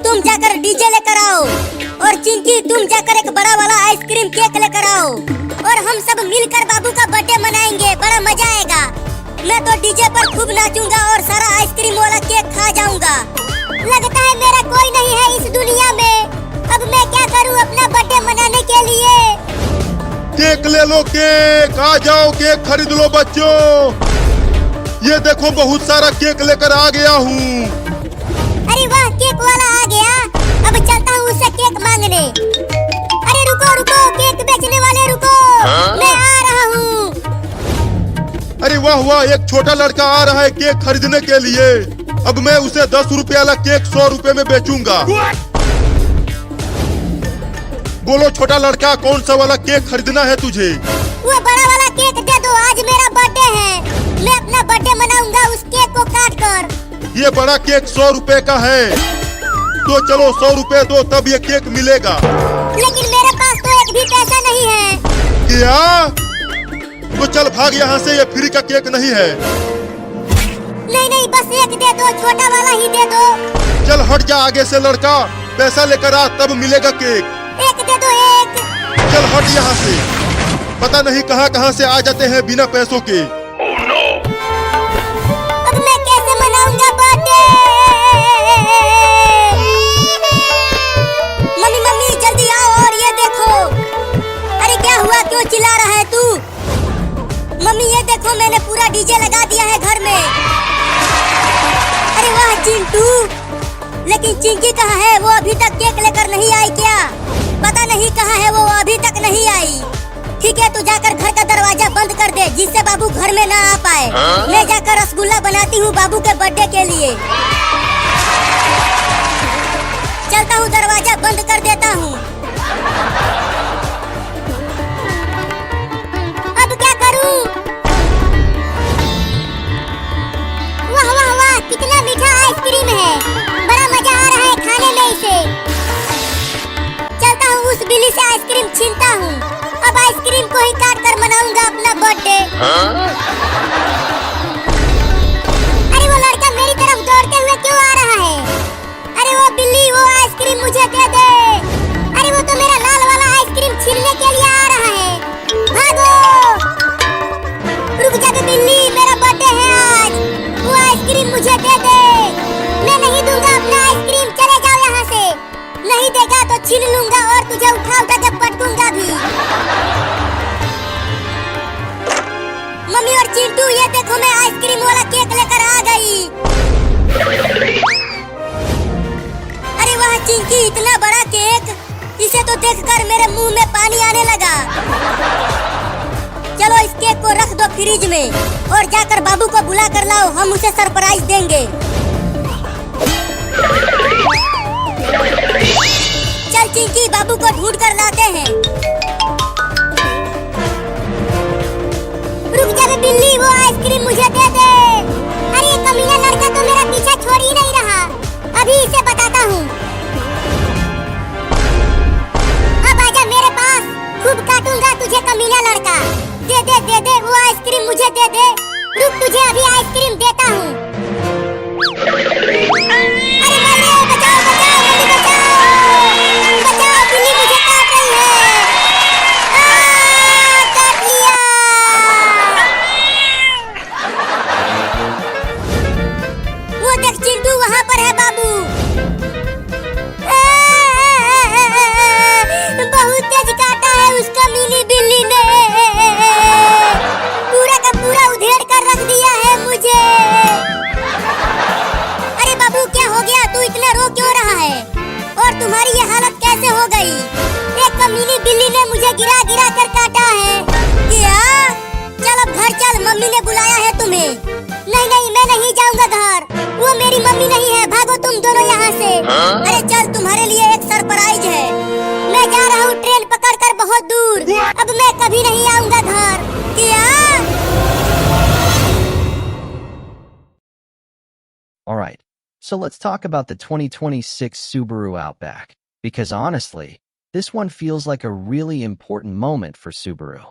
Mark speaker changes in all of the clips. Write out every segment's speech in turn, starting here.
Speaker 1: तुम जाकर डीजे लेकर आओ और चिंकी तुम जाकर एक बड़ा वाला आइसक्रीम केक लेकर आओ और हम सब मिलकर बाबू का बर्थडे मनाएंगे। बड़ा मजा आएगा। मैं तो डीजे पर खूब नाचूंगा और सारा आइसक्रीम वाला केक खा जाऊंगा। लगता है मेरा कोई नहीं है इस दुनिया में। अब मैं क्या करूं अपना बर्थडे मनाने के लिए?
Speaker 2: केक ले लो, केक आ जाओ, केक खरीद लो बच्चों। ये देखो बहुत सारा केक लेकर आ गया हूँ।
Speaker 1: अरे वाह, केक वाला आ गया। अब चलता हूँ उससे केक मांगने। अरे रुको रुको, केक बेचने वाले रुको, मैं आ रहा हूँ।
Speaker 2: अरे वाह वाह, एक छोटा लड़का आ रहा है केक खरीदने के लिए। अब मैं उसे 10 रुपए वाला केक 100 रुपए में बेचूंगा। बोलो छोटा लड़का, कौन सा वाला केक खरीदना है तुझे?
Speaker 1: वो बड़ा वाला केक दे दो, आज मेरा बर्थडे है। मैं अपना बर्थडे मनाऊंगा उस केक को काट कर।
Speaker 2: ये बड़ा केक 100 रुपए का है, तो चलो 100 रुपए दो तब ये केक मिलेगा।
Speaker 1: लेकिन मेरे पास तो एक भी पैसा नहीं है।
Speaker 2: क्या? तो चल भाग यहाँ से, ये फ्री का केक नहीं है।
Speaker 1: नहीं नहीं, बस एक दे दो, छोटा वाला ही दे दो।
Speaker 2: चल हट जा आगे से लड़का, पैसा लेकर आ तब मिलेगा केक।
Speaker 1: एक दे दो, एक।
Speaker 2: चल हट यहाँ से, पता नहीं कहाँ कहाँ से आ जाते हैं बिना पैसों के।
Speaker 1: अब मैं कैसे मनाऊंगा बर्थडे? मम्मी मम्मी जल्दी आओ और ये देखो। अरे क्या हुआ, क्यों चिल्ला रहा है तू? मम्मी ये देखो, मैंने पूरा डीजे लगा दिया है घर में। अरे वाह चिंटू, लेकिन चिंकी कहाँ है? वो अभी तक केक लेकर नहीं आई क्या? पता नहीं कहाँ है वो, अभी तक नहीं आई। ठीक है, तू जाकर घर का दरवाजा बंद कर दे जिससे बाबू घर में ना आ पाए। मैं जाकर रसगुल्ला बनाती हूँ बाबू के बर्थडे के लिए। चलता हूँ, दरवाजा बंद कर देता हूँ। अब क्या करूँ? वाह वाह वाह, कितना मीठा आइसक्रीम है। बड़ा मजा आ रहा है खाने में इसे। चलता हूँ उस बिल्ली से आइसक्रीम छीनता हूँ। अब आइसक्रीम को ही काट कर मनाऊंगा अपना बर्थडे। अरे वो लड़का मेरी तरफ दौड़ते हुए क्यों आ रहा है? अरे वो बिल्ली, वो आइसक्रीम मुझे दे दे। अरे वो तो मेरा लाल वाला आइसक्रीम छीनने के लिए आ रहा है। भागो, रुक जा बे बिल्ली, मेरा बर्थडे है आज। वो आइसक्रीम मुझे दे दे। मैं नहीं दूंगा अपना आइसक्रीम, चले जाओ यहाँ से। नहीं देगा तो छीन लूंगा और तुझे उठा उठा के पटकूंगा भी। मम्मी और चिंटू ये देखो, मैं आइसक्रीम वाला केक लेकर आ गई। अरे वाह चिंकी, इतना बड़ा केक, इसे तो देखकर मेरे मुंह में पानी आने लगा। चलो इस केक को रख दो फ्रिज में और जाकर बाबू को बुला कर लाओ, हम उसे सरप्राइज देंगे। चल चिंकी, बाबू को ढूंढ कर लाते हैं। रुक जा बे बिल्ली, वो आइसक्रीम मुझे दे दे। अरे ये कमीना लड़का तो मेरा पीछा छोड़ ही नहीं रहा। अभी इसे बताता हूँ। अब आजा मेरे पास, खूब काटूंगा तुझे कमीना लड़का। दे दे दे दे, वो आइसक्रीम मुझे दे दे। रुक, तुझे अभी आइसक्रीम देता हूँ। अरे मम्मी बचाओ बचाओ, मम्मी बचाओ बचाओ, बिल्ली मुझे काट रही है। काट लिया। वो देख चिंटू, वहाँ पर है बाबू। बहुत तेज काटा है उसका मिनी बिल्ली ने। पूरा का पूरा उधेड़ कर रख दिया है मुझे। अरे बाबू क्या हो गया, तू इतना रो क्यों रहा है? और तुम्हारी ये हालत कैसे हो गई? एक कमीनी बिल्ली ने मुझे गिरा गिरा कर काटा है। क्या? चल अब घर चल, मम्मी ने बुलाया है तुम्हें। नहीं नहीं, मैं नहीं जाऊंगा घर, वो मेरी मम्मी नहीं है। भागो तुम दोनों यहाँ से। अरे चल, तुम्हारे लिए एक सरप्राइज है। मैं जा रहा हूँ ट्रेन पकड़ कर बहुत दूर। अब मैं कभी नहीं आऊंगा घर। क्या?
Speaker 3: Alright, so let's talk about the 2026 Subaru Outback, because honestly, this one feels like a really important moment for Subaru.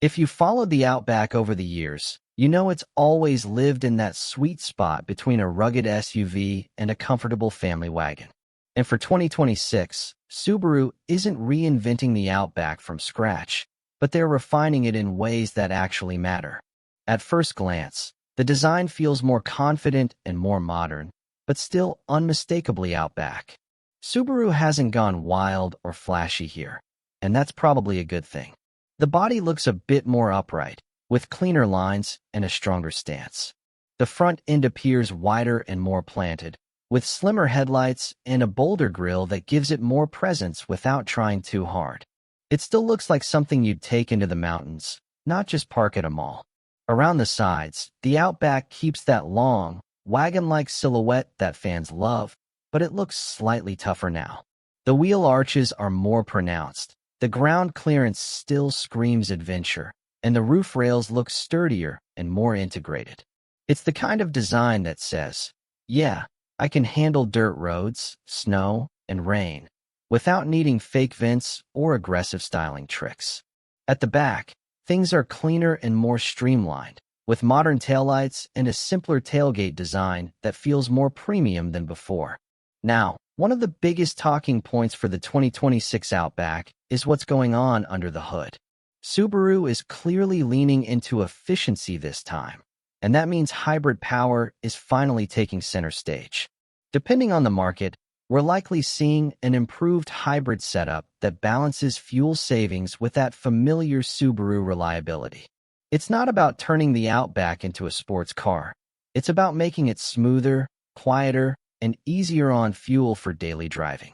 Speaker 3: If you followed the Outback over the years, you know it's always lived in that sweet spot between a rugged SUV and a comfortable family wagon. And for 2026, Subaru isn't reinventing the Outback from scratch, but they're refining it in ways that actually matter. At first glance, the design feels more confident and more modern, but still unmistakably Outback. Subaru hasn't gone wild or flashy here, and that's probably a good thing. The body looks a bit more upright, with cleaner lines and a stronger stance. The front end appears wider and more planted, with slimmer headlights and a bolder grille that gives it more presence without trying too hard. It still looks like something you'd take into the mountains, not just park at a mall. Around the sides, the Outback keeps that long, wagon-like silhouette that fans love, but it looks slightly tougher now. The wheel arches are more pronounced, the ground clearance still screams adventure, and the roof rails look sturdier and more integrated. It's the kind of design that says, yeah, I can handle dirt roads, snow, and rain, without needing fake vents or aggressive styling tricks. At the back, things are cleaner and more streamlined, with modern taillights and a simpler tailgate design that feels more premium than before. Now, one of the biggest talking points for the 2026 Outback is what's going on under the hood. Subaru is clearly leaning into efficiency this time, and that means hybrid power is finally taking center stage. Depending on the market, we're likely seeing an improved hybrid setup that balances fuel savings with that familiar Subaru reliability. It's not about turning the Outback into a sports car. It's about making it smoother, quieter, and easier on fuel for daily driving.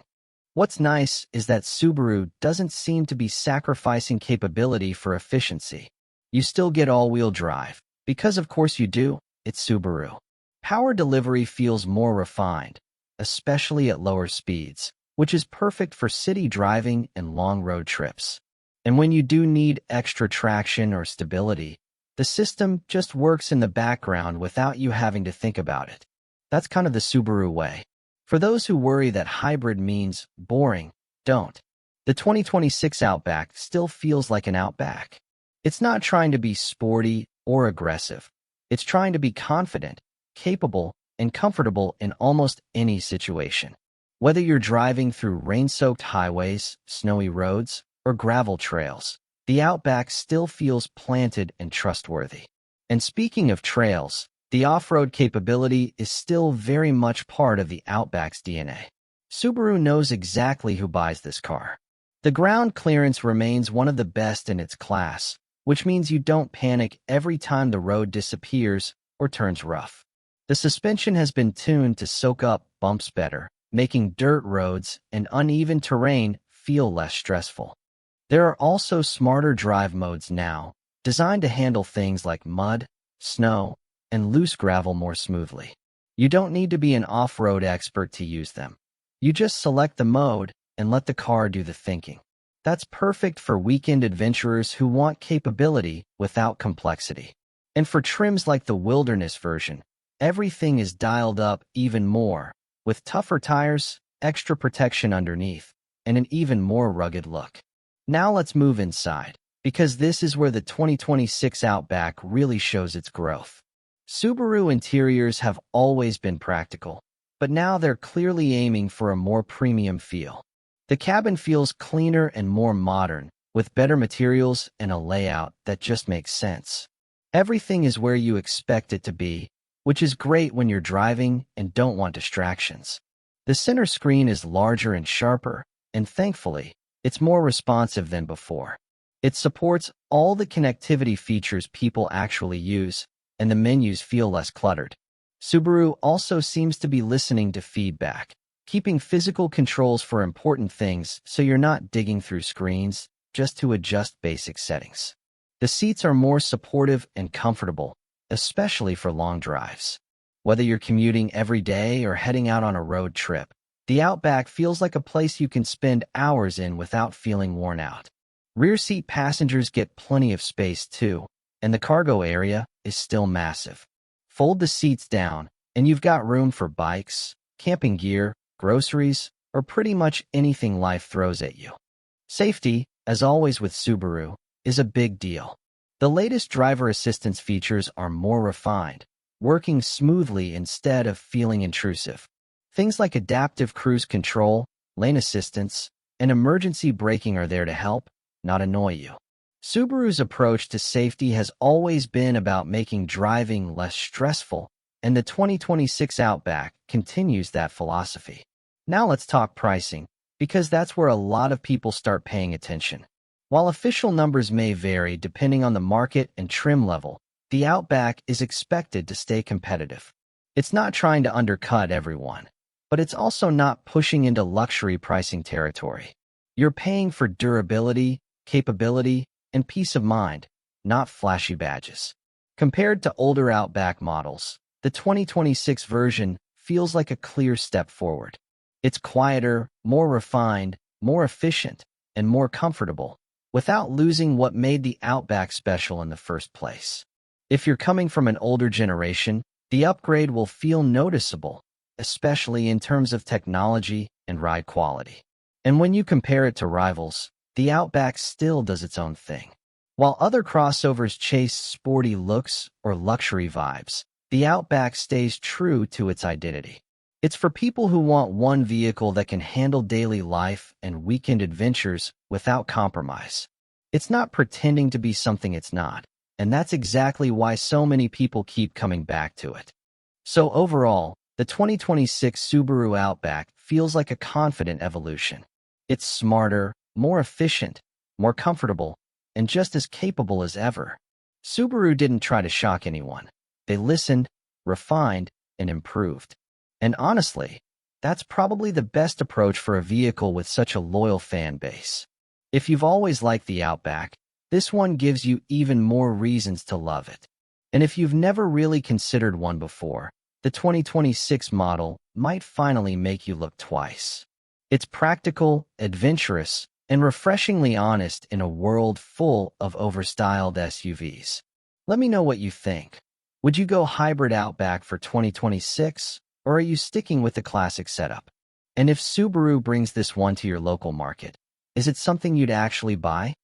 Speaker 3: What's nice is that Subaru doesn't seem to be sacrificing capability for efficiency. You still get all-wheel drive, because of course you do, it's Subaru. Power delivery feels more refined, especially at lower speeds, which is perfect for city driving and long road trips. And when you do need extra traction or stability, the system just works in the background without you having to think about it. That's kind of the Subaru way. For those who worry that hybrid means boring, don't. The 2026 Outback still feels like an Outback. It's not trying to be sporty or aggressive. It's trying to be confident, capable, and comfortable in almost any situation. Whether you're driving through rain-soaked highways, snowy roads, or gravel trails, the Outback still feels planted and trustworthy. And speaking of trails, the off-road capability is still very much part of the Outback's DNA. Subaru knows exactly who buys this car. The ground clearance remains one of the best in its class, which means you don't panic every time the road disappears or turns rough. The suspension has been tuned to soak up bumps better, making dirt roads and uneven terrain feel less stressful. There are also smarter drive modes now, designed to handle things like mud, snow, and loose gravel more smoothly. You don't need to be an off-road expert to use them. You just select the mode and let the car do the thinking. That's perfect for weekend adventurers who want capability without complexity. And for trims like the Wilderness version, everything is dialed up even more, with tougher tires, extra protection underneath, and an even more rugged look. Now let's move inside, because this is where the 2026 Outback really shows its growth. Subaru interiors have always been practical, but now they're clearly aiming for a more premium feel. The cabin feels cleaner and more modern, with better materials and a layout that just makes sense. Everything is where you expect it to be, which is great when you're driving and don't want distractions. The center screen is larger and sharper, and thankfully, it's more responsive than before. It supports all the connectivity features people actually use, and the menus feel less cluttered. Subaru also seems to be listening to feedback, keeping physical controls for important things so you're not digging through screens just to adjust basic settings. The seats are more supportive and comfortable, especially for long drives. Whether you're commuting every day or heading out on a road trip, the Outback feels like a place you can spend hours in without feeling worn out. Rear seat passengers get plenty of space too, and the cargo area is still massive. Fold the seats down, and you've got room for bikes, camping gear, groceries, or pretty much anything life throws at you. Safety, as always with Subaru, is a big deal. The latest driver assistance features are more refined, working smoothly instead of feeling intrusive. Things like adaptive cruise control, lane assistance, and emergency braking are there to help, not annoy you. Subaru's approach to safety has always been about making driving less stressful, and the 2026 Outback continues that philosophy. Now let's talk pricing, because that's where a lot of people start paying attention. While official numbers may vary depending on the market and trim level, the Outback is expected to stay competitive. It's not trying to undercut everyone, but it's also not pushing into luxury pricing territory. You're paying for durability, capability, and peace of mind, not flashy badges. Compared to older Outback models, the 2026 version feels like a clear step forward. It's quieter, more refined, more efficient, and more comfortable, without losing what made the Outback special in the first place. If you're coming from an older generation, the upgrade will feel noticeable, especially in terms of technology and ride quality. And when you compare it to rivals, the Outback still does its own thing. While other crossovers chase sporty looks or luxury vibes, the Outback stays true to its identity. It's for people who want one vehicle that can handle daily life and weekend adventures without compromise. It's not pretending to be something it's not, and that's exactly why so many people keep coming back to it. So overall, the 2026 Subaru Outback feels like a confident evolution. It's smarter, more efficient, more comfortable, and just as capable as ever. Subaru didn't try to shock anyone. They listened, refined, and improved. And honestly, that's probably the best approach for a vehicle with such a loyal fan base. If you've always liked the Outback, this one gives you even more reasons to love it. And if you've never really considered one before, the 2026 model might finally make you look twice. It's practical, adventurous, and refreshingly honest in a world full of overstyled SUVs. Let me know what you think. Would you go hybrid Outback for 2026, or are you sticking with the classic setup? And if Subaru brings this one to your local market, is it something you'd actually buy?